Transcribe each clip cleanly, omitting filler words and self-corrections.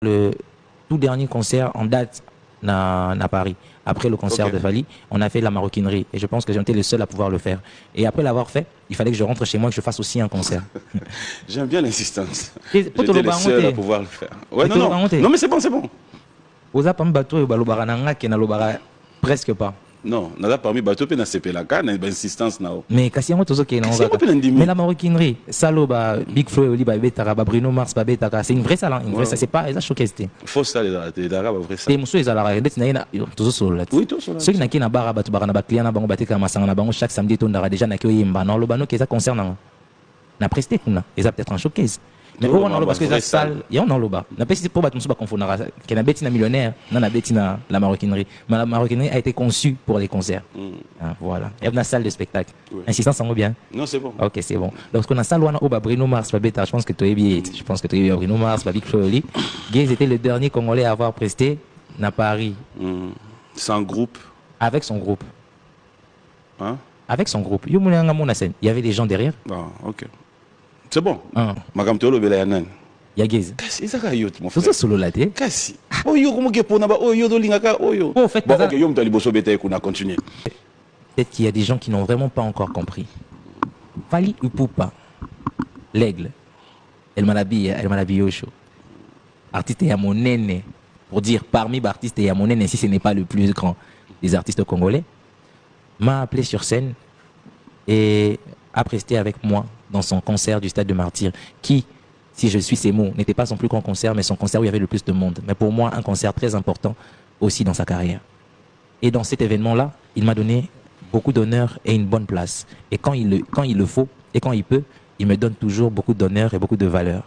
Le tout dernier concert en date à Paris. Après le concert de Fally, on a fait la maroquinerie. Et je pense que j'étais le seul à pouvoir le faire. Et après l'avoir fait, il fallait que je rentre chez moi et que je fasse aussi un concert. J'aime bien l'insistance. J'étais le seul à pouvoir le faire. Ouais, non, mais c'est bon, c'est bon. Presque pas. Non, nada parmi bateau pe na CP la ka na insistance na. Mais kasi yango tozo ke na ngaka. Mais la maroquinerie, salo ba Big Flo oli ba betaka ba Bruno Mars ba betaka, c'est une vraie salle, une vraie salle, c'est pas ça showcase. Faut ça les dara ba vraie salle. Et muso ezala ra ndeti na ina tozo solo là. Oui, tozo solo. Ceux qui na ki na bara batu bara na ba client na bango bateka masanga na bango chaque samedi tondara déjà na ki oyemba na lobano ke ça concerne na presté kuna. Eza peut-être un showcase. Mais on a parce que la salle, il y a un loba. On a pas pour battre pas confondre qu'il a bêtine millionnaire, non a bêtine la maroquinerie. Mais la maroquinerie a été conçue pour les concerts. Voilà. Il y a une salle de spectacle. Insistance en bien. Non, c'est bon. OK, c'est bon. Donc on a salle où on a Bruno Mars, je pense que tu es bien. Je pense que tu es bien Bruno Mars, Big Flo oli. Gaze était le dernier Congolais à avoir presté à Paris. Sans groupe. Avec son groupe. Hein? Avec son groupe. Il y avait des gens derrière. Ah, OK. C'est bon. Magam tolo bela yanan. Ya Gaze. Kasi izaka yot mon frère. C'est solo là té. Kasi. Oyo como que pona ba oyo do lingaka oyo. En fait, bon, OK, yo mtali boso beta kuna continuer. Peut-être qu'il y a des gens qui n'ont vraiment pas encore compris. Fally Ipupa, l'aigle, elle m'a habillé au show. Artiste Yamonene, pour dire parmi les artistes Yamonene, si ce n'est pas le plus grand des artistes congolais, m'a appelé sur scène et a presté avec moi dans son concert du Stade de Martyrs, qui, si je suis ces mots, n'était pas son plus grand concert, mais son concert où il y avait le plus de monde. Mais pour moi, un concert très important aussi dans sa carrière. Et dans cet événement-là, il m'a donné beaucoup d'honneur et une bonne place. Et quand il le faut, et quand il peut, il me donne toujours beaucoup d'honneur et beaucoup de valeur.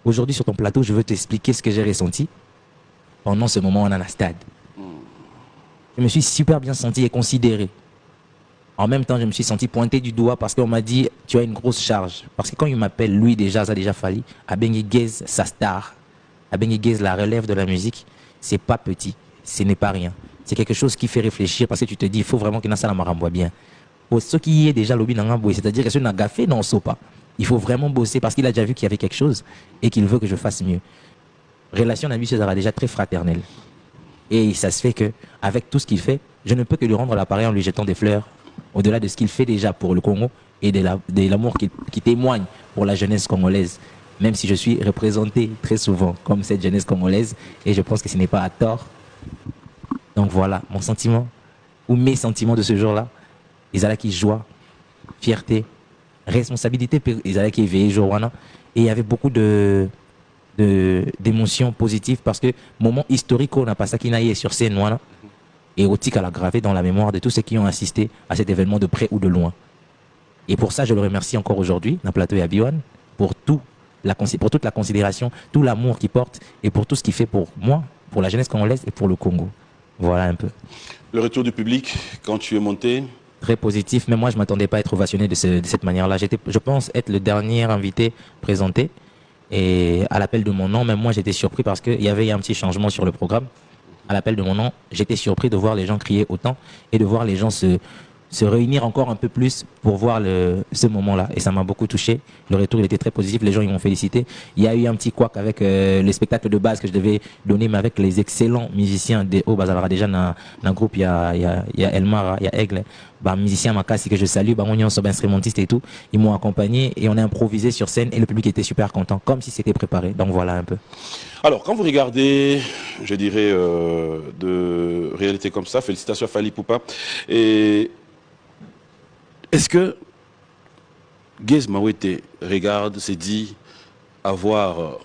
Aujourd'hui, sur ton plateau, je veux t'expliquer ce que j'ai ressenti pendant ce moment en un stade. Je me suis super bien senti et considéré. En même temps, je me suis senti pointé du doigt parce qu'on m'a dit tu as une grosse charge. Parce que quand il m'appelle, lui déjà, ça a déjà fallu. Abengi Gaze, sa star. Abengi Gaze, la relève de la musique, c'est pas petit, ce n'est pas rien. C'est quelque chose qui fait réfléchir parce que tu te dis il faut vraiment qu'il y ait ça la maramboie bien. Pour ceux qui est déjà lobby dans un c'est-à-dire que ceux qui n'ont gaffé non saut pas. Il faut vraiment bosser parce qu'il a déjà vu qu'il y avait quelque chose et qu'il veut que je fasse mieux. Relation d'amitié sera déjà très fraternelle. Et ça se fait que avec tout ce qu'il fait, je ne peux que lui rendre l'appareil en lui jetant des fleurs. Au-delà de ce qu'il fait déjà pour le Congo et de l'amour qui témoigne pour la jeunesse congolaise, même si je suis représenté très souvent comme cette jeunesse congolaise, et je pense que ce n'est pas à tort. Donc voilà, mon sentiment, ou mes sentiments de ce jour-là, ils allaient qui joie, fierté, responsabilité, ils allaient qui éveillé jour-là, et il y avait beaucoup d'émotions positives parce que moment historique, on n'a pas ça qui n'a sur scène, voilà. Érotique à la graver dans la mémoire de tous ceux qui ont assisté à cet événement de près ou de loin. Et pour ça, je le remercie encore aujourd'hui, dans Plateau et à Biwan, pour toute la considération, tout l'amour qu'il porte et pour tout ce qu'il fait pour moi, pour la jeunesse congolaise et pour le Congo. Voilà un peu. Le retour du public, quand tu es monté? Très positif, mais moi je ne m'attendais pas à être ovationné de cette manière-là. Je pense être le dernier invité présenté et à l'appel de mon nom, même moi j'étais surpris parce qu'il y avait un petit changement sur le programme. À l'appel de mon nom, j'étais surpris de voir les gens crier autant et de voir les gens se réunir encore un peu plus pour voir ce moment-là. Et ça m'a beaucoup touché. Le retour, il était très positif. Les gens, ils m'ont félicité. Il y a eu un petit couac avec les spectacles de base que je devais donner, mais avec les excellents musiciens des Hauts-Bazalara. Déjà, dans le groupe, il y a Elmar, il y a Aigle, musicien Makassi que je salue, instrumentiste et tout. Ils m'ont accompagné et on a improvisé sur scène et le public était super content, comme si c'était préparé. Donc voilà un peu. Alors, quand vous regardez, je dirais, de réalité comme ça, félicitations à Fally Ipupa. Et est-ce que Gaze Mawete regarde, se dit, avoir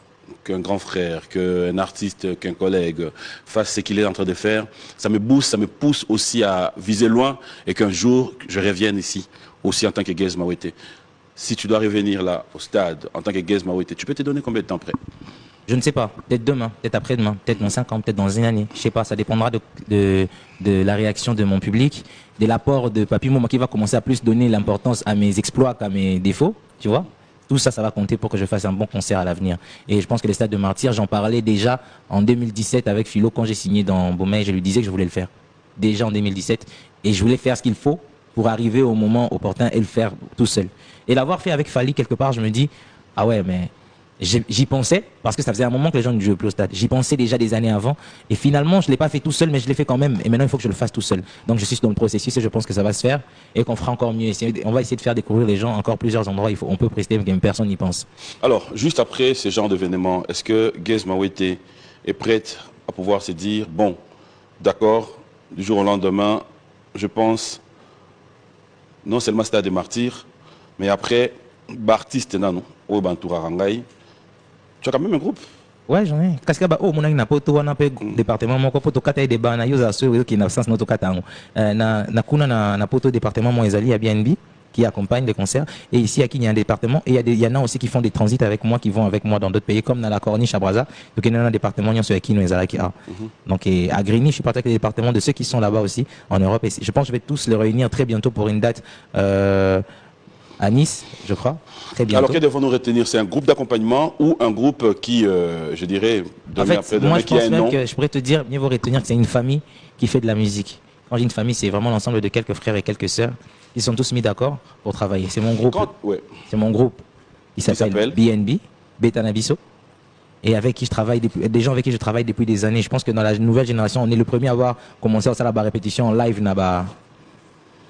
qu'un grand frère, qu'un artiste, qu'un collègue fasse ce qu'il est en train de faire, ça me booste, ça me pousse aussi à viser loin et qu'un jour, je revienne ici, aussi en tant que Gaze Mawete. Si tu dois revenir là, au stade, en tant que Gaze Mawete, tu peux te donner combien de temps près? Je ne sais pas, peut-être demain, peut-être après-demain, peut-être dans 5 ans, peut-être dans une année. Je ne sais pas, ça dépendra de la réaction de mon public, de l'apport de Papy Mouma qui va commencer à plus donner l'importance à mes exploits qu'à mes défauts, tu vois. Tout ça, ça va compter pour que je fasse un bon concert à l'avenir. Et je pense que le Stade de Martyrs, j'en parlais déjà en 2017 avec Philo quand j'ai signé dans Beaumais, je lui disais que je voulais le faire. Déjà en 2017. Et je voulais faire ce qu'il faut pour arriver au moment opportun et le faire tout seul. Et l'avoir fait avec Fally quelque part, je me dis, ah ouais, mais J'y pensais, parce que ça faisait un moment que les gens ne jouaient plus au stade. J'y pensais déjà des années avant. Et finalement, je ne l'ai pas fait tout seul, mais je l'ai fait quand même. Et maintenant, il faut que je le fasse tout seul. Donc, je suis dans le processus et je pense que ça va se faire et qu'on fera encore mieux. On va essayer de faire découvrir les gens encore plusieurs endroits. On peut prester, mais personne n'y pense. Alors, juste après ce genre d'événement, est-ce que Gez Mawete est prête à pouvoir se dire, bon, d'accord, du jour au lendemain, je pense, non seulement Stade des Martyrs, mais après, artiste, non, au Bantoura Rangaï, tu as quand même un groupe. Ouais, j'en ai. Parce que oh, mon na poto wana pe département moko poto kata de bana yoza so qui na sens notre kata na kuna na poto département mo ezali à BNB qui accompagne les concerts et ici à qui il y a un département et il y en a aussi qui font des transits avec moi qui vont avec moi dans d'autres pays comme dans la Corniche à Brazza. Donc il y en a un département sur qui nous ezala qui a. Donc à Grigny, je suis parti avec les départements de ceux qui sont là-bas aussi en Europe et je pense que je vais tous les réunir très bientôt pour une date à Nice, je crois, très bientôt. Alors, que devons-nous retenir? C'est un groupe d'accompagnement ou un groupe qui, je dirais, en fait, moi, je pense même que je pourrais te dire, mieux vaut retenir que c'est une famille qui fait de la musique. Quand j'ai une famille, c'est vraiment l'ensemble de quelques frères et quelques sœurs. Ils sont tous mis d'accord pour travailler. C'est mon groupe. C'est mon groupe. Il s'appelle BNB, Betanabiso. Et avec qui je travaille, des gens avec qui je travaille depuis des années. Je pense que dans la nouvelle génération, on est le premier à avoir commencé à faire la répétition en live.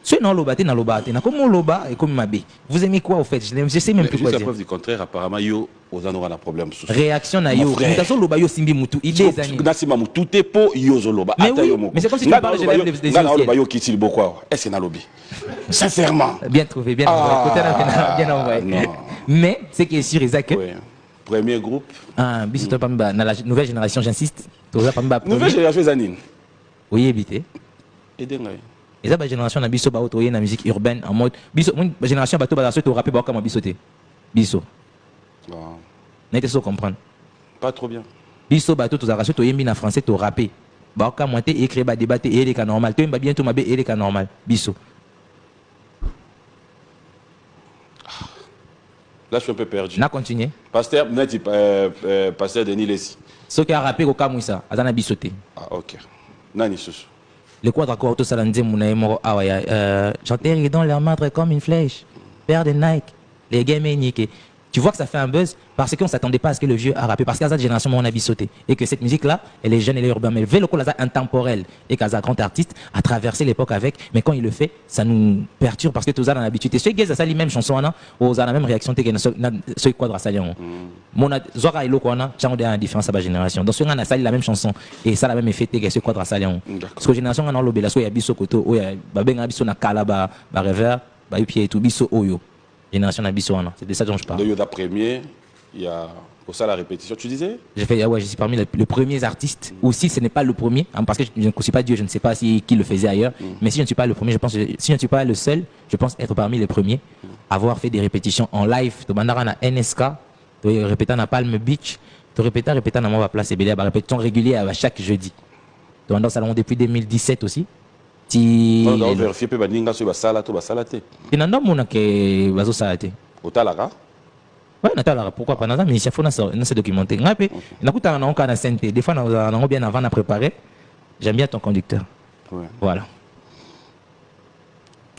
C'est non loba, t'es dans loba, t'es comme loba et comme mabé. Vous aimez quoi au fait? Je sais même plus quoi dire. Jusqu'à preuve du contraire, apparemment, yo, aux aura un problème. Réaction na yo. Mutation loba yo simbi mutu. Il est années. Nasima mutu te po yo zoloba. Mais oui, mais c'est comme si tu parlais de lève les yeux. Nana loba yo kiti le quoi? Est-ce qu'il y a lobby? Sincèrement. Bien trouvé, bien envoyé. Bien envoyé. Mais c'est qui est sûr, Isaac. Premier groupe. Ah, bisous dans la nouvelle génération, j'insiste. Nouvelle génération Zanine. Oui, éviter. Aidez et ça, la génération na biso ba autoyer na musique urbaine en mode biso la génération bateau ba souhaite rapper ba comme bisoté biso n'était pas comprendre pas trop bien biso bateau tous arracher to yembi na français to rapper ba comme monter écrire ba débattre et les cas normal to ba bien to mabé et les cas normal biso. Là je suis un peu perdu. Na continuer pasteur pasteur Denis Lessi ce qui a rappé au Kamouissa azana bisoté. Ah OK nani susu. Le quadre accord tout ça j'enterre dans leur martre comme une flèche. Père de Nike, les games niqués. Tu vois que ça fait un buzz parce qu'on ne s'attendait pas à ce que le vieux a rappé. Parce qu'à cette génération, on a sauté. Et que cette musique-là, elle est jeune, elle est urbaine. Mais le vélo intemporel et qu'à grand artiste a traversé l'époque avec. Mais quand il le fait, ça nous perturbe parce que tous a l'habitude. Et ceux qui ont la même chanson, on a la même réaction. Ce quadre à salion. Mon Zora et Lokwana, t'as une différence à la génération. Dans ce cas, on a sali la même chanson et ça a la même effet que ce quadre à salion. Parce que la génération, on a l'obé, là, il y a biso koto, il y a biso na kalaba, ba revers, ba yupié et tout, biso oyo. Génération Nabissoana, c'est de ça dont je parle. De Yoda premier, il y a pour ça la répétition, tu disais? Je suis parmi les premiers artistes, aussi ce n'est pas le premier, hein, parce que je ne suis pas Dieu, je ne sais pas qui le faisait ailleurs, mais si je ne suis pas le premier, je pense, si je ne suis pas le seul, je pense être parmi les premiers à avoir fait des répétitions en live. Tu as na NSK, tu répétais na Palm Beach, tu répétais na ma place et Bélia, répétition régulière à chaque jeudi. Tu as dans le salon depuis 2017 aussi. Non, on vérifie peu baninga sur basala to basalate. Et nanda mona ke bazo salate. Otalaka? Ouais, natala pourquoi pas nanda mais il faut se documenter. Ngape, nakuta na onka na santé. Des fois na bien avant à préparer. J'aime bien ton conducteur. Ouais. Voilà.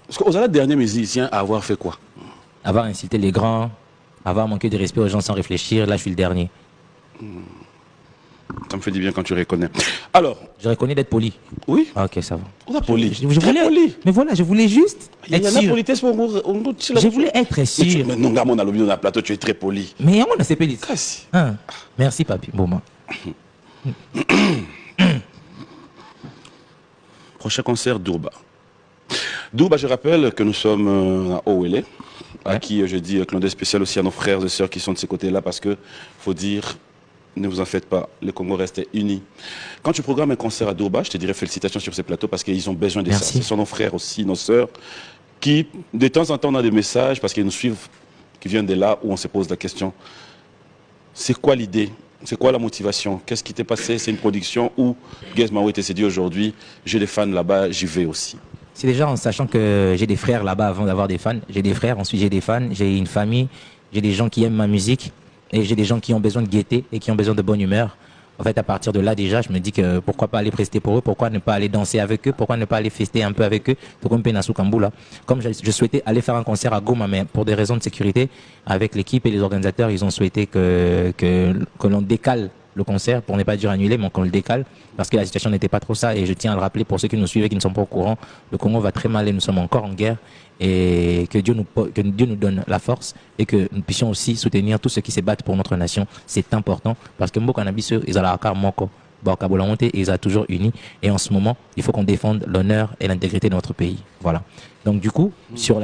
Est-ce que vous êtes le dernier musicien à avoir fait quoi? Avoir incité les grands, avoir manqué de respect aux gens sans réfléchir, là je suis le dernier. Ça me fait du bien quand tu reconnais. Alors, je reconnais d'être poli. Oui. Ah, ok, ça va. On a poli. Je voulais, poli. Mais voilà, je voulais juste être sûr. Je voulais être sûr. Mais non, on a lobby dans le plateau, tu es très poli. Mais on a ces pélis. Merci, papi. Bon, moi. Prochain concert d'Ourba. D'Ourba, je rappelle que nous sommes à Owele, à qui je dis clin d'œil spécial aussi à nos frères et sœurs qui sont de ces côtés-là, parce que faut dire. Ne vous en faites pas, le Congo reste uni. Quand tu programmes un concert à Dourba, je te dirais félicitations sur ces plateaux parce qu'ils ont besoin de ça. Ce sont nos frères aussi, nos sœurs, qui de temps en temps on a des messages parce qu'ils nous suivent, qui viennent de là où on se pose la question. C'est quoi l'idée? C'est quoi la motivation? Qu'est-ce qui t'est passé? C'est une production où Gez Mawete s'est dit aujourd'hui, j'ai des fans là-bas, j'y vais aussi. C'est déjà en sachant que j'ai des frères là-bas avant d'avoir des fans. J'ai des frères, ensuite j'ai des fans, j'ai une famille, j'ai des gens qui aiment ma musique. Et j'ai des gens qui ont besoin de gaieté et qui ont besoin de bonne humeur. En fait, à partir de là, déjà, je me dis que pourquoi pas aller prester pour eux, pourquoi ne pas aller danser avec eux, pourquoi ne pas aller fester un peu avec eux, comme je souhaitais aller faire un concert à Goma, mais pour des raisons de sécurité, avec l'équipe et les organisateurs, ils ont souhaité que l'on décale le concert, pour ne pas dire annuler, mais qu'on le décale, parce que la situation n'était pas trop ça, et je tiens à le rappeler pour ceux qui nous suivent et qui ne sont pas au courant, le Congo va très mal et nous sommes encore en guerre, et que Dieu nous donne la force, et que nous puissions aussi soutenir tous ceux qui se battent pour notre nation, c'est important, parce que Mboka Nabiso, ils ont la carte Moko, et ils ont toujours unis, et en ce moment, il faut qu'on défende l'honneur et l'intégrité de notre pays, voilà. Donc du coup, sur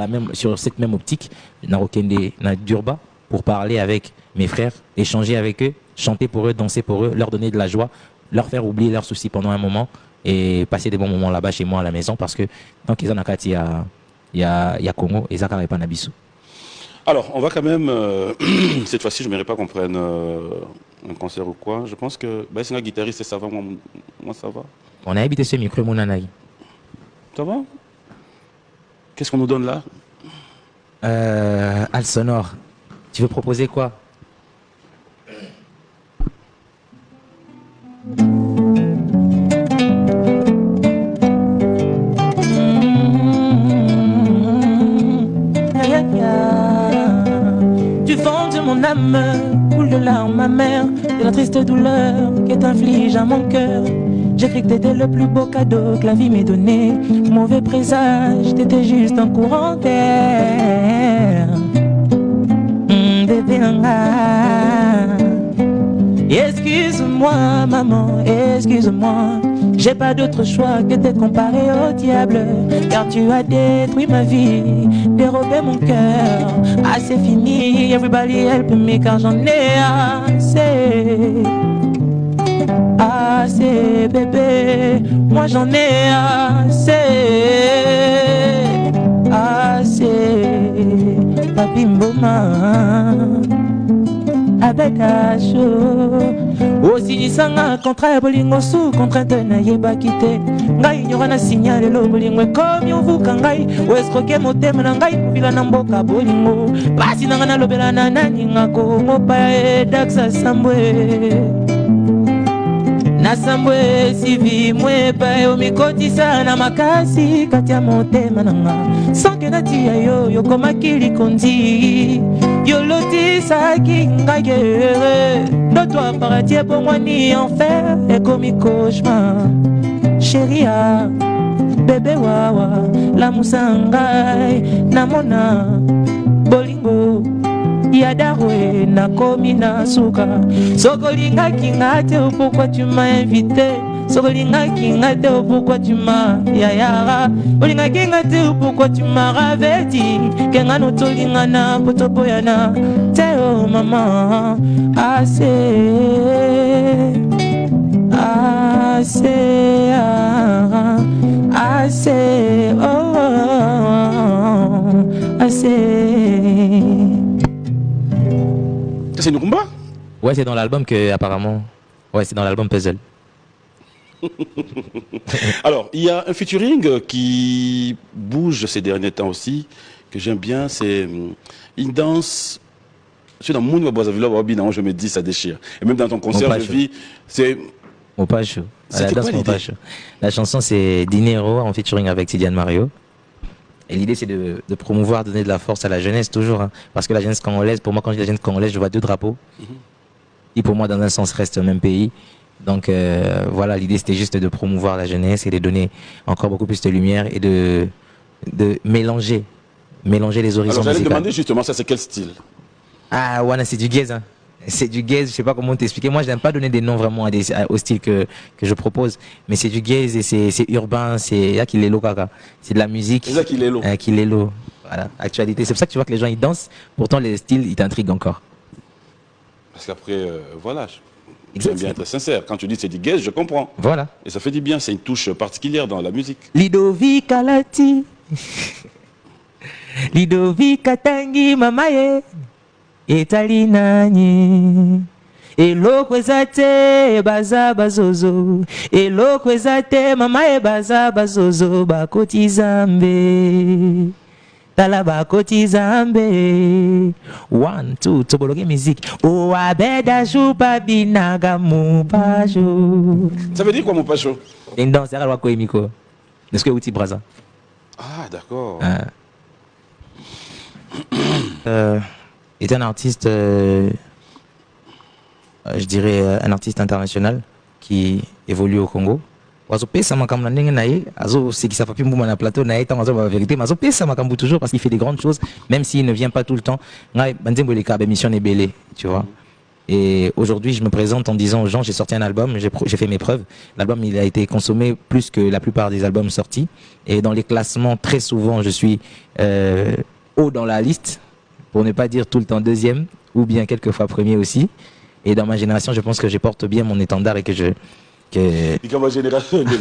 cette même optique, Narokende Nadurba, pour parler avec mes frères, échanger avec eux, chanter pour eux, danser pour eux, leur donner de la joie, leur faire oublier leurs soucis pendant un moment et passer des bons moments là-bas chez moi à la maison parce que tant qu'ils en ont il y a Congo et Zakar et Panabissou. Alors, on va quand même, cette fois-ci, je ne mérite pas qu'on prenne un concert ou quoi. Je pense que c'est un guitariste et ça va, moi ça va. On a habité ce micro, mon anaï. Ça va? Qu'est-ce qu'on nous donne là? Al sonore. Tu veux proposer quoi? Du vent de mon âme coule de larmes amères, de la triste douleur qui t'inflige à mon cœur. J'ai cru que t'étais le plus beau cadeau que la vie m'ait donné. Mauvais présage, t'étais juste un courant d'air. Bébé nanga. Excuse-moi maman, excuse-moi. J'ai pas d'autre choix que d'être comparé au diable. Car tu as détruit ma vie, dérobé mon cœur. Ah c'est fini, everybody help me car j'en ai assez. Assez bébé, moi j'en ai assez. Assez, papi mboma. Avec Acho aussi disanga contraire bolingo sous contrainte na yeba kite ngai nyora na signal lo bolingo comme on vous kangai ou escroquer motema na ngai vila na mboka bolingo basi nanga na lobela na nani ngako ngopa e daxa sambwe na sambwe sivi mwe pa o mikotisa na makasi katia motema nanga sanke na tia yo yokoma kilikondi yolotisa kingayere ndoto aparatie pour moi ni enfer et comme cauchemar chéria bébé wawa la musangai namona bolingo Yadarwe na komi na suka Sokolinga kingate pourquoi tu m'as invité Sokolinga kingate pourquoi tu m'as yayara Olinga kingate pourquoi tu m'as ravedi Kenga no tolinga na potopoyana Teo maman assez assez assez oh assez. C'est une rumba? Ouais, c'est dans l'album que apparemment. Ouais, c'est dans l'album Puzzle. Alors, il y a un featuring qui bouge ces derniers temps aussi, que j'aime bien, c'est une danse. Je suis dans Moon Wabazavila Wabina, je me dis ça déchire. Et même dans ton concert, je vis, c'est. Mopacho. La danse Mopacho. La chanson, c'est Dinero en featuring avec Tidiane Mario. Et l'idée, c'est de promouvoir, donner de la force à la jeunesse, toujours. Hein. Parce que la jeunesse congolaise, pour moi, quand je dis la jeunesse congolaise, je vois deux drapeaux. Qui, pour moi, dans un sens, restent au même pays. Donc, voilà, l'idée, c'était juste de promouvoir la jeunesse et de donner encore beaucoup plus de lumière et de mélanger les horizons. Alors, j'allais demander justement, ça, c'est quel style? Ah, Wana, c'est du gaze. Hein. C'est du gaze, je sais pas comment t'expliquer. Moi, je n'aime pas donner des noms vraiment au style que je propose. Mais c'est du gaze et c'est urbain, c'est là qu'il est low, kaka. C'est de la musique. C'est là qu'il est low. Qu'il est low. Voilà, actualité. C'est pour ça que tu vois que les gens, ils dansent. Pourtant, les styles, ils t'intriguent encore. Parce qu'après, voilà, j'aime bien être sincère. Quand tu dis c'est du gaze, je comprends. Voilà. Et ça fait du bien, c'est une touche particulière dans la musique. Lidovic Alati. Lidovic Katangi Mamaye. Etali nani eloko ezate baza bazozo eloko ezate mama e baza bazozo bakoti zambe talaba koti zambe 1 2 toboloke musique o abeda chupa binaga mupajo. Ça veut dire quoi, mon pacho? Ding dong, c'est quoi quoi miko? Est-ce que outil braza? Ah, d'accord. Est un artiste, je dirais un artiste international qui évolue au Congo. Azo pesa makambo na ndenge na ye, azo sekisa papi mbuma na plateau na ye tant azo ba vérité, mais azo pesa makambo toujours parce qu'il fait des grandes choses, même s'il ne vient pas tout le temps. Ngai banzembo le ka mission est belé, tu vois. Et aujourd'hui, je me présente en disant aux gens, j'ai sorti un album, j'ai fait mes preuves. L'album, il a été consommé plus que la plupart des albums sortis. Et dans les classements, très souvent, je suis haut dans la liste, pour ne pas dire tout le temps deuxième, ou bien quelquefois premier aussi. Et dans ma génération, je pense que je porte bien mon étendard et que je... Dans ma génération, en fait,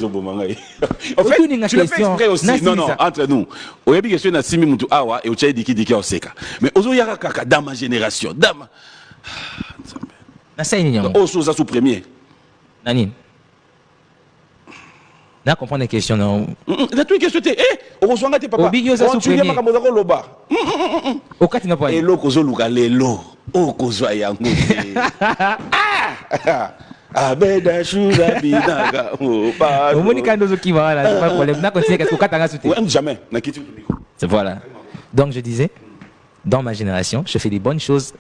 tu le fais exprès aussi. Non, non, entre nous. Au début, je suis dans Simi Moutou Awa et au Tchaï Diki Oseka. Mais aux Oyaka Kaka, dans ma génération, dans ma... Oh, ça sous premier. Nani. Na comprendre les questions non. La toute question était heureusement que papa. Tu viens ma kamozako loba. Au kati na pas. Et lo kozo luka lelo. O kozo yango. Abeda shura binaga o pa. Au moni kando zo ki voilà, c'est pas problème. Na continuer qu'est-ce que katanga souté. Jamais. Na kitu micro. C'est voilà. Donc je disais, dans ma génération, je fais des bonnes choses.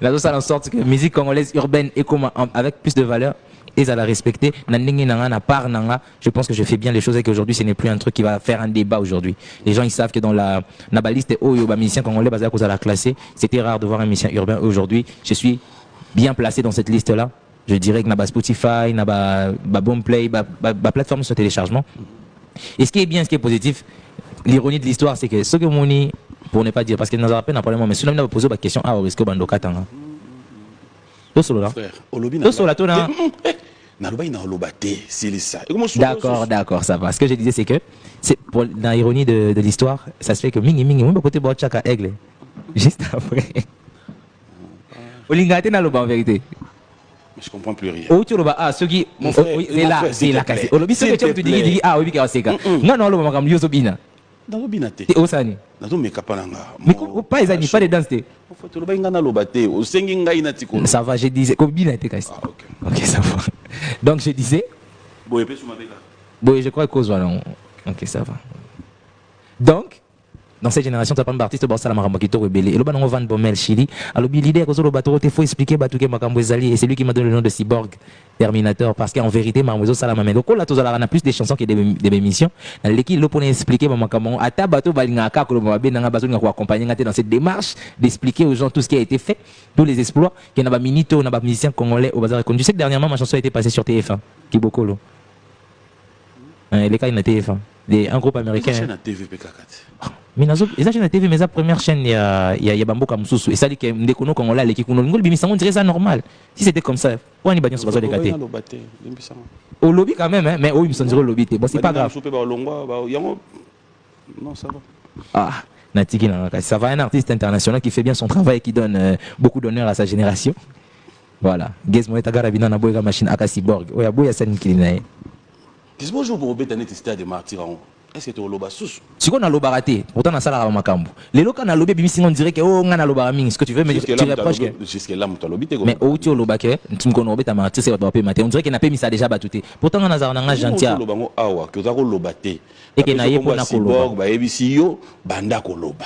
Là, ça en sorte que la musique congolaise urbaine et avec plus de valeur, et à la respecter. Je pense que je fais bien les choses et qu'aujourd'hui, ce n'est plus un truc qui va faire un débat aujourd'hui. Les gens, ils savent que dans la liste musicien congolais basé à cause de la classée, c'était rare de voir un musicien urbain. Aujourd'hui, je suis bien placé dans cette liste-là. Je dirais que Naba Spotify, Naba Boomplay, plateforme sur téléchargement. Et ce qui est bien, ce qui est positif, l'ironie de l'histoire, c'est que ce que Moni, pour ne pas dire, parce qu'il nous a rappelé un problème, mais si on a posé la question, ah, est-ce que Bandoka Tanga? Tout solo là. Tout solo là, tout là. D'accord, d'accord, ça va. Ce que je disais, c'est que, dans l'ironie de l'histoire, ça se fait que Mingi, moi, côté Boachaka Aigle, juste après. Olingate na loba en vérité. Je comprends plus rien. Oh, tu loba, ah, ceux qui. C'est là, c'est là, cassé. Olobi, ceux que tu dis, ah, oui, Kawaseka. Non, non, loba, makam, Yosobina. Dans binate. C'est Osani. Dans mes kapalanga. Mais pas les amis, pas les danses. Ça va, je disais. Combien était cassé? Ah, ok. Ok, ça va. Donc, je disais. Bon, je crois que ok, ça va. Donc, dans cette génération, tu as pas d'artiste qui sont rebellés. Et le banon Van Bommel, Chili. Alors, l'idée que le bateau, il faut expliquer Batouké Makambouezali. Et c'est lui qui m'a donné le nom de Cyborg Terminator. Parce qu'en vérité, Mamozo Salamamé. Donc, là, on a plus de chansons que des émissions. Dans l'équipe, il faut expliquer Makamon. À ta bateau, Balingaka, que le Mabé n'a pas besoin d'accompagner dans cette démarche, d'expliquer aux gens tout ce qui a été fait, tous les exploits. Qu'il y a un minito, un musicien congolais au bazar. Tu sais que dernièrement, ma chanson a été passée sur TF1. Kibokolo. Les cas, il y a TF1. Un groupe américain. Mais ils ont TV, mais la première chaîne, il y a Bamboka Moussou. Et ça dit que les Congolais, les Kikuno, on dirait ça normal. Si c'était comme ça, pourquoi on sur besoin de gâter? Au lobby quand même, hein, mais oui, ils me au lobby. Bon, c'est pas grave. Non, ça va. Ah, Natiki, ça va, un artiste international qui fait bien son travail et qui donne beaucoup d'honneur à sa génération. Voilà. Gizmo est à Garabina, Naboya Machine, Akasiborg. Oui, à Boya San Kilinae. Qu'est-ce que vous avez fait de martyrs? Est-ce que tu as loba sous? Si on a loba raté, pourtant on a ça là à Makambo. Les locaux on a lobé, on dirait que oh on a loba ming. Ce que tu veux, mais tu reproches que. Jusqu'à là, tu as lobé. Mais où tu as loba que tu me connais ta martyr, c'est votre matin. On dirait qu'il n'a pas mis ça déjà battuté. Pourtant on a un gentil. Que tu as loba té. Et que naïe pour na koloba. Bah ebisiyo banda koloba.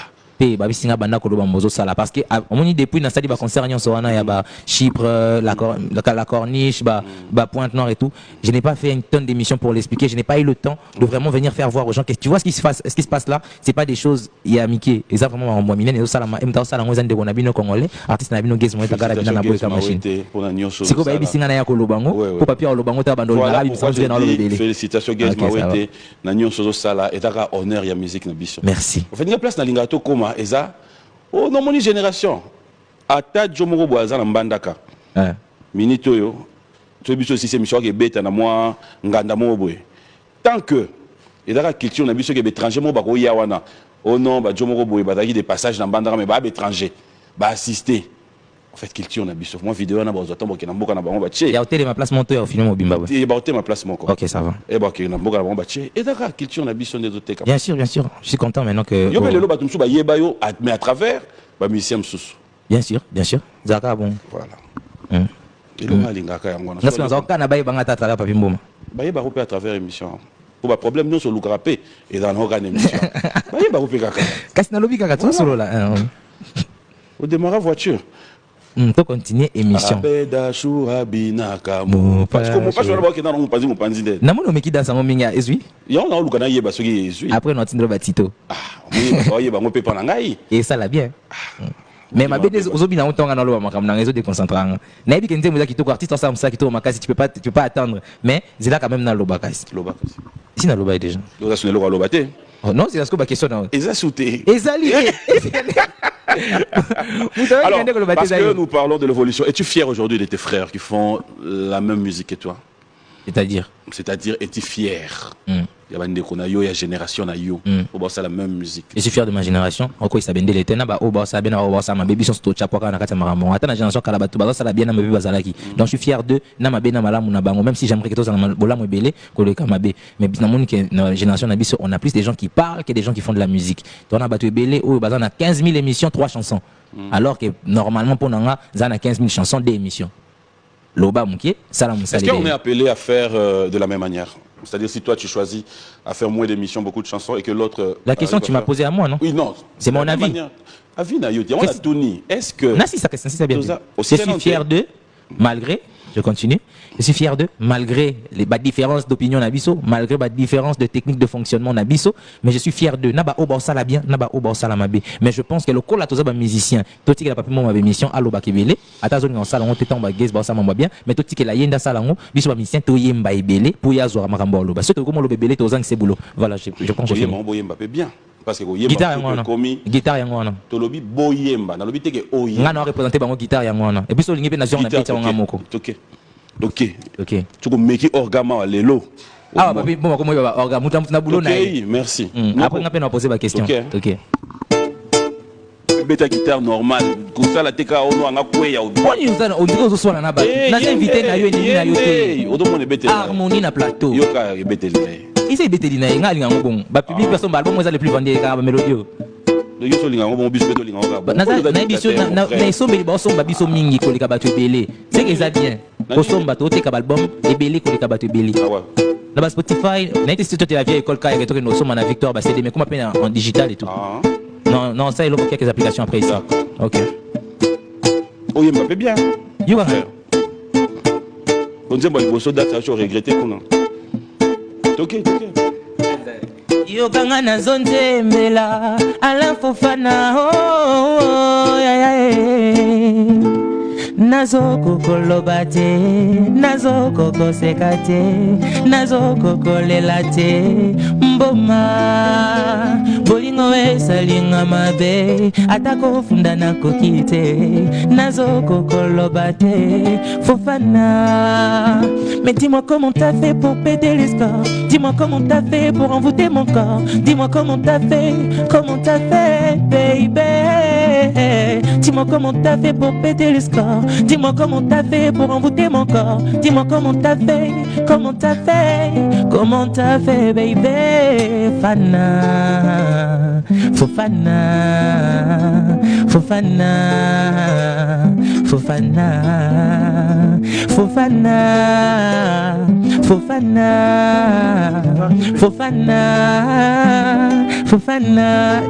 Babi singa banda koloba mozo sala parce que on dit depuis na stade ba concert nyon soana ya ba Chypre la Corniche ba Pointe-Noire et tout. Je n'ai pas fait une tonne d'émissions pour l'expliquer, je n'ai pas eu le temps de vraiment venir faire voir aux gens que tu vois ce qui se passe là, c'est pas des choses il y a Mickey et ça vraiment en moi minen et ça la mta ça la ngozan de konabino congolais artiste na bino Gizmo ta gara bina na boy ka machine. C'est quoi babi singa na ya kolobango pour papier lobango ta bando la bi sans na le délai. Félicitations Gizmo wete na nyon sozo sala et ta honneur ya musique na biso. Merci. On fait une place na lingato koma eza oh non mon génération ata jomoko boaza na mbandaka minito yo to biso si c'est mission ke beta na moi nganda mo boye tant que et la culture na biso ke étranger mo ba ko ya wana oh non ba jomoko boye ba des passages na mbandaka mais ba étranger ba assister En fait, culture na biso. Moi vidéo na bazo tombo ke na mboka na bango ba tché. Il y a hôtel ma place monto au film Mobimba. Il ba hôtel ma place moko. OK, ça va. Et ba ke na mboka na bango ba tché. Et d'accord, culture na biso ndezo teka. Bien sûr, bien sûr. Je suis content maintenant que Yo le lo ba tumsu ba yeba yo mais à travers ba musicien msusu. Bien sûr, bien sûr. Zaka bon. Voilà. Et le malingaka yango na. Parce que zaka na ba yeba ta travers papi mboma. Ba yeba ko à travers émission. Pour ba problème non sur le grappé et dans organe émission. Ba yeba ko pe kaka. Kasi na lobi kaka solo là. Au démarrage voiture. To continuer émission. Parce que mon pas sur la boîte dans mon panzi mon panzi de. Na mono meki dansa mo minga ezui. Ya on a lu kana yeba soki ezui. Après no tindro batito. Ah, oui ba yeba ngo pe pa na ngai. Et ça l'a bien. Mais ma bête ozobi na ontonga na lo makam na réseau déconcentrant. Na yebi kenze muza kitoko artiste ça ça kitoko makasi tu peux pas attendre mais c'est là quand même na lo bakasi. Lo bakasi. Si na lo ba déjà. Lo ça lo baté. Oh non, c'est parce que ma question là. Eza souté. Ezali. Alors, parce que nous parlons de l'évolution, es-tu fier aujourd'hui de tes frères qui font la même musique que toi? C'est-à-dire, es-tu fier? Il y a une génération na yo, au la même musique. Je suis fier de ma génération. Encore il s'abende les ténèbres, au bas ça bien, au bas ça ma baby sont tout chapeau quand on a quatre maramons. Attends la génération kalabatu, bas ça la bien na ma baby bazalaki. Donc je suis fier de na ma bena malamu na bango, même si j'aimerais que tous en bola mo belé, que le kamabé. Mais dans mon génération na biso, on a plus des gens qui parlent que des gens qui font de la musique. Donc on a battu belé, au bas on a 15 000 émissions, 3 chansons. Alors que normalement pour nanga, on a 15 000 chansons, 2 émissions. Loba mouké, salam Est-ce qu'on est appelé à faire de la même manière? C'est-à-dire si toi tu choisis à faire moins d'émissions, beaucoup de chansons et que l'autre... La question que tu m'as posée à moi, non? Oui, non. C'est mon avis. Avis na yo, on a tout ni. Est-ce que... Non, si ça c'est bien. Je suis fier de, malgré, je continue, je suis fier de, malgré les différences d'opinion nabiso, malgré les différences de technique de fonctionnement nabiso, mais je suis fier de, naba oba sala bien, naba oba sala mabe. Mais je pense que le col à tous les musiciens, tout ce qui a pas pu mon émission, allo bakebele, atazoni en salon, t'étant bagage, bah ça m'a bien, mais tout ce qui est la yenda salon, biso ba musicien, to yemba ebele, pour yazo makambo allo. Parce que comment le bébé, to zang c'est boulot. Voilà, je pense que je fais bien. Parce que guitare yango tolobi boyemba na lobi teke oyemba ngana représenter bango guitare yango wana et puis so lingi pe nation na pete yango moko OK tu ko meki orgama lelo ah babi bon comment ba orgama muta na boulot na OK merci après ngape na poser ba question OK beta guitare normale kusala teka ono anga kweya oni uzana ondiko zo swala na ba na invité na yo ni na yo te odo mone bete harmonie na plateau yo ka beteli ici beteli na nga linga bon ba public personne ba album les plus vendus ka ba mélodie yo so linga ngo biso beto linga ngo na biso na isombeli ba somba biso mingi ko lika batu belé c'est que ça bien ko somba to te ka album et belé ko lika batu belé na ba Spotify na été c'était la vieille école ka que no somba na Victor ba CD mais comment peine en digital et tout non ça il y a quelques applications après ça OK oh il m'a bien you va on dit moi il faut ça date ça je regretter qu'on OK yo kanga na zonze mbela Alain Fofana oh nazo kokoloba te nazo kokoseka te nazo kokolela te mboma bolingo esalinga mabe atako funda nakoki te nazo kokoloba te Fofana. Mais dis-moi comment t'as fait pour péter les scores. Dis-moi comment t'as fait pour envoûter mon corps. Dis-moi comment t'as fait, baby. Dis-moi comment t'as fait pour péter les scores. Dis-moi comment t'as fait pour envoûter mon corps. Dis-moi comment t'as fait, baby. Fana, Fofana, Fofana, Fofana, Fofana, Fofana, Fofana, Fofana.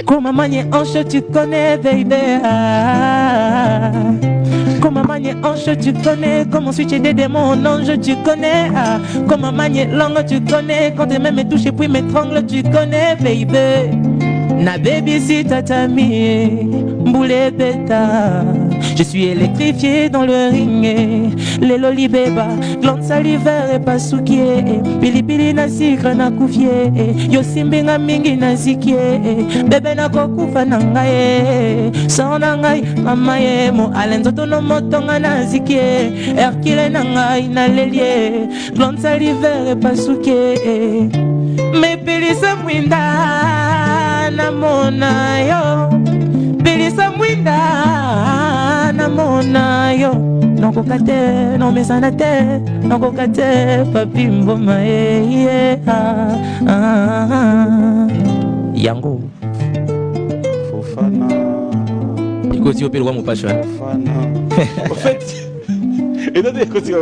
Comment manier hanche tu connais, baby. Comment manier hanche tu connais. Comment switcher des démons en ange tu connais. Comment manier langue tu connais. Quand tes mains me touchent et puis m'étranglent tu connais, baby. Na baby si tatami, boule beta. Je suis électrifié dans le ring. Les lolibeba, glande salivaire et pas soukié. Pili pili na sucre na koufié. Yo simbinga mingi na zikie. Bébé na kokufa na ngaye. Sans na ngai mamaye. Mo alenzoto no motonga na zikie. Hercule na ngai na lelie. Glande salivaire et pas soukié. Me pili sa mwinda na mona yo. Pili sa mwinda Winda namona yo nakoka te nomesana te nakoka te papi mboma yango Fofana. ikosi yo pe lwa mopashwa En fait, et non, écoutez,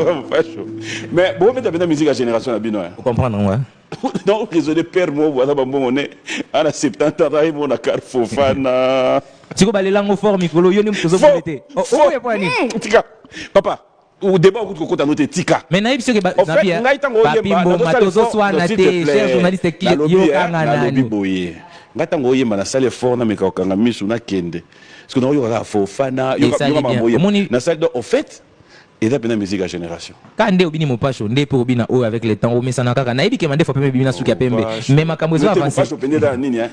mais bon, mais t'as la musique à génération à Binois. vous comprendre moi Non, désolé, père, moi, voilà, bon, on est à la 70 ans, on a car Fofana. tiko balelango fort mikolo yo ni mtozo bolete oh ya kwani Tika, papa. Au débat, on peut noter Tika. mais naïb ce que En fait, papi mbo matozo swana te cher journaliste qui yo kanga nani boye. Ngata ngo yemba na salle fort na meka kanga misu na kende. Parce que non yo ka Fofana, yo ka mamboye. Na salle en fait, et là, musique à génération. Quand on obini mopacho, on pour obina o avec le temps, on met ça na kaka. Naïbi que mande faut pembe bibina suki pembe. Mais ma kamwezo avance. Mopacho pende dans nini hein?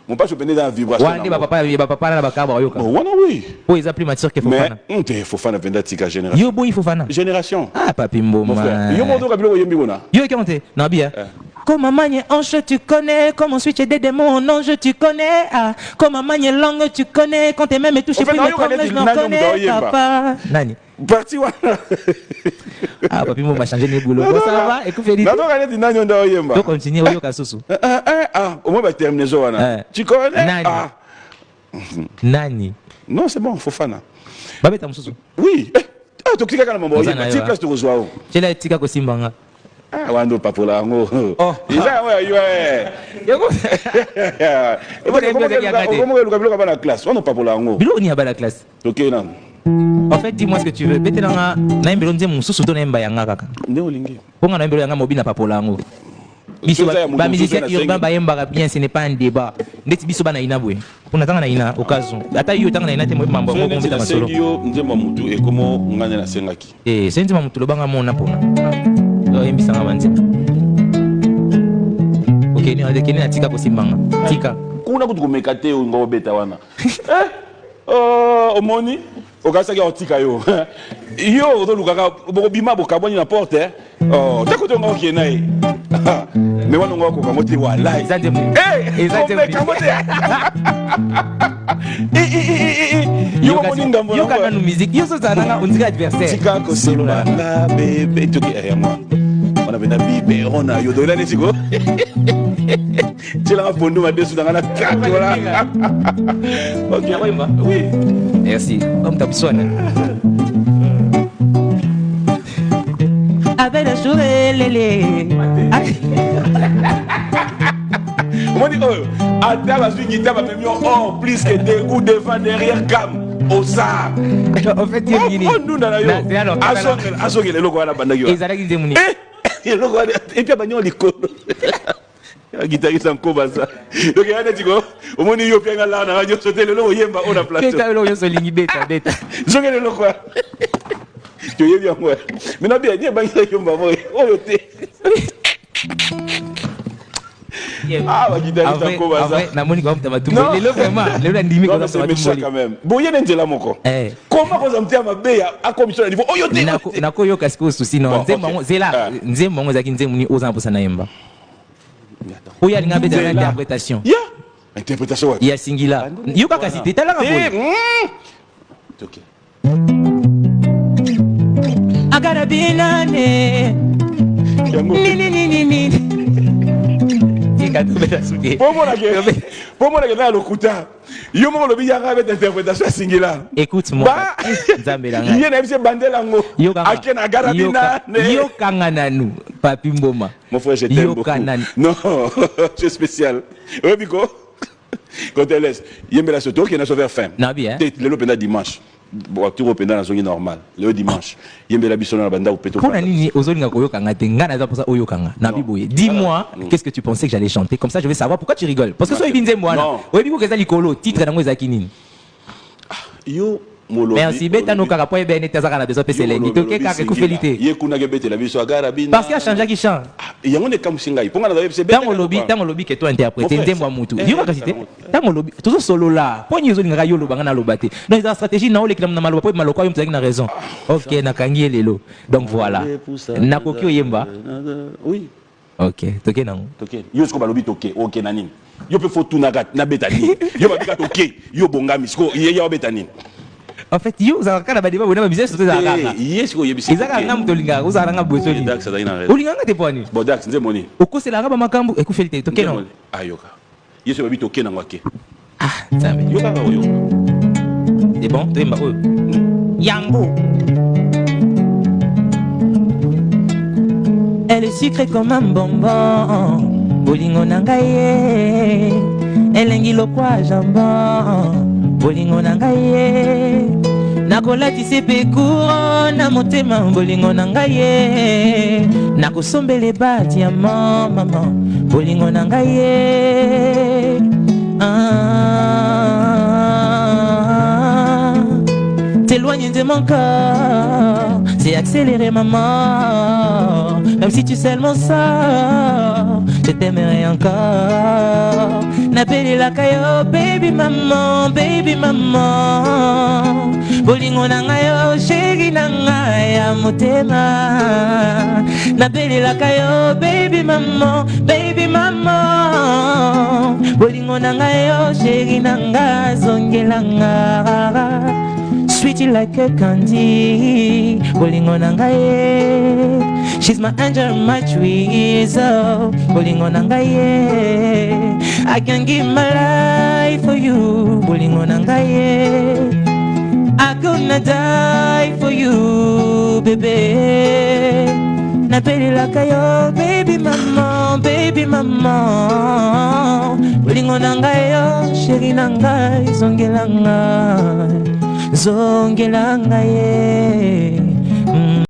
Mopacho pende dans vibration. Wande papa na bakaba yoka. Bon, wana oui. O ils appellent mature que Fofana. Mais on te Fofana pende tika génération. Yo boy Fofana. Génération. Ah papi mboma. Yo moto kabilo yembi bona. Yo kante na bia. Comme maman ange tu connais, comme on switch des démons ange tu connais, ah comme maman langue tu connais, quand t'es même touché plus de comme je n'en connais papa. Nani? Parti wana. Ah papi mboma changer les boulots. Ça va? Écoute Félix. Na donc allez nani onda oyemba. Donc continue yo kasusu. Au moins va terminer ça wana. Tu connais? Nani? Nani? Non, c'est bon, Fofana. Babeta mususu. Oui. Ah, tu cliques quand même oyemba. Tu place de rejoindre. Je l'ai tika ko simbanga. Ah, wando papola ngo. Oh. Isa ouais, yo. Yoko. Comment le kabilo ka na classe? On papola ngo. Bilo ni abala classe. OK na. En fait, dis-moi ce que tu veux. Bete nanga na mbelo nze mususu to na mba yanga kaka. Nde olingi. Ponga na mbelo yanga mobina papola ngo. Biso ba musicien urbain ba yemba bien, ce n'est pas un débat. Ndeti biso ba na ina bwe. Pona tanga na ina occasion. Ata yo tanga na ina te mo mambo ngo mbeta masolo. Yo nzemba mutu e komo ngane na sengaki. C'est nzemba mutu lo banga mona pona. Yo yembisa nga banze. OK, ni ade keni na tika ko simbanga. Tika. Kuna kutu komekate ngo beta wana. Oh, omoni. Okasa ya otika yo. Yo to lukaka boko bima boka boni na porte. Oh, takoto ngo kienai. Mais wana ngo ko kamote wala. Ezande mu. Ezande kamote. Yo moni ngambo. Yo kana no musique. Yo so zananga unzika adversaire. Tika ko simba la bebe toki moi. On avait na bibe on a yo dona nesiko. Tu l'as fondu ma dessus dans la carte voilà. OK. Oui. Merci. Comme ta personne. Avec la journée lélé. On dit oh, attends la suite guitare va mieux oh plus que des ou devant derrière cam au ça. En fait, il y a on nous dans la yo. Azongele loko wana bandaki. Ezalaki nzemuni. Et loko et puis banyo likolo. La guitariste en Kobaza. Donc il y a des gens, au moins il y a bien là, on a sauté le logo yemba on a placé. Beta lo yo so lingi beta. Zonge le logo. Tu y es bien moi. Mais non bien, bien bangi yemba moi. Oh yote. Ah, la guitariste en Kobaza. Après na moni kwa mtama tumbo. Lelo vraiment, lelo ndimi kwa mtama tumbo. Quand même. Boye nzela moko. Comment vous amtia mabeya a commission niveau oh yote. Nako yo kasiko souci non. Nzembo zela, nzembo zaki nzemuni oza mposa na yemba. Oya linga beta na interprétation. Ya. Interprétation. Ya singila. Yo kaka cité talanga boy. OK. Agara binane. Ni. Tika to beta souté. Pour que na lokuta. Yo mo lobi ya avec interprétation singila. Écoute-moi. Nzambe langa. Yé na bise bandela ngo. Akena agara binane. Yo kanga nanu. Papi Mboma. Mon frère, je t'aime beaucoup. Non, c'est spécial. Oui, Biko. Quand elle laisse, il y a un soto qui est vers fin. Nabi, hein? Le lopenda dimanche. Bon, tu rependa dans zone normal. Le dimanche. Il y a un bison dans la banda ou péto. Pour nani ozolinga koyokanga tenga na pour ça oyokanga. Nabi boye. Dis-moi, qu'est-ce que tu pensais que j'allais chanter? Comme ça, je vais savoir pourquoi tu rigoles. Parce que so ibinze mwana. Oui, Biko keza likolo, titre nango ezaki nini? Yo merci beta no kaka poye bene tazaka na beso pese lengi toke kaka kufelite ye kuna ke bete la biso agara bina parce qu'il a changé qui chante yango ne kamusinga iponga na bete tango lobi que toi interpréter nzembo mutu yo kaka cité tango lobi tout solo là poni yo linga yo lobanga na lobate donc la stratégie na ole kila na maloba po maloko yo mtaki na raison OK na kangi lelo donc voilà na koki oyemba oui OK toke nango toke yo sko balobi toke OK na nini Yo peut faut tout na betani. Yo ba bika toke, yo bongami siko yo betani. En fait, yo za kala ba débat bona business to za kala. Yes ko yebisi. Ezaka ngam to linga, uza ranga bosoli. Dax ça ina. Olinga te poani. Bon Dax nze moni. Okosela raba makambo ekufeli to keno. Ayoka. Yeso ba bito ke na ngwake. Ah, nzambe. Yo kaka yo. C'est bon, toi mba oyo. Yango. Elle est sucrée comme un bonbon. Bolingo nangaye. Elengi lokwa jambon. Bolingo nangaye. Nakolati sepe courant na motema bolingo nangaye. Nakosombele bati ya maman. Bolingo nangaye. T'éloigner de mon corps, c'est accélérer maman. Même si tu sais mon sort, je t'aimerai encore. N'appelle la caillou, baby maman, baby maman. Bolingo nangayo, chéri nangaya motema. N'appelle la caillou, baby maman, baby maman. Bolingo nangayo, chéri nanga zongelanga. Sweetie like a candy, bolingo nangaye. She's my angel, my tweezer, bolingo nangaye. I can give my life for you, bolingo nangaye. I gonna die for you, baby. Napeli lakayo, baby mama, baby mama. Bolingo nangayo, chéri nangaye, zongelanga. Zongelanga ye.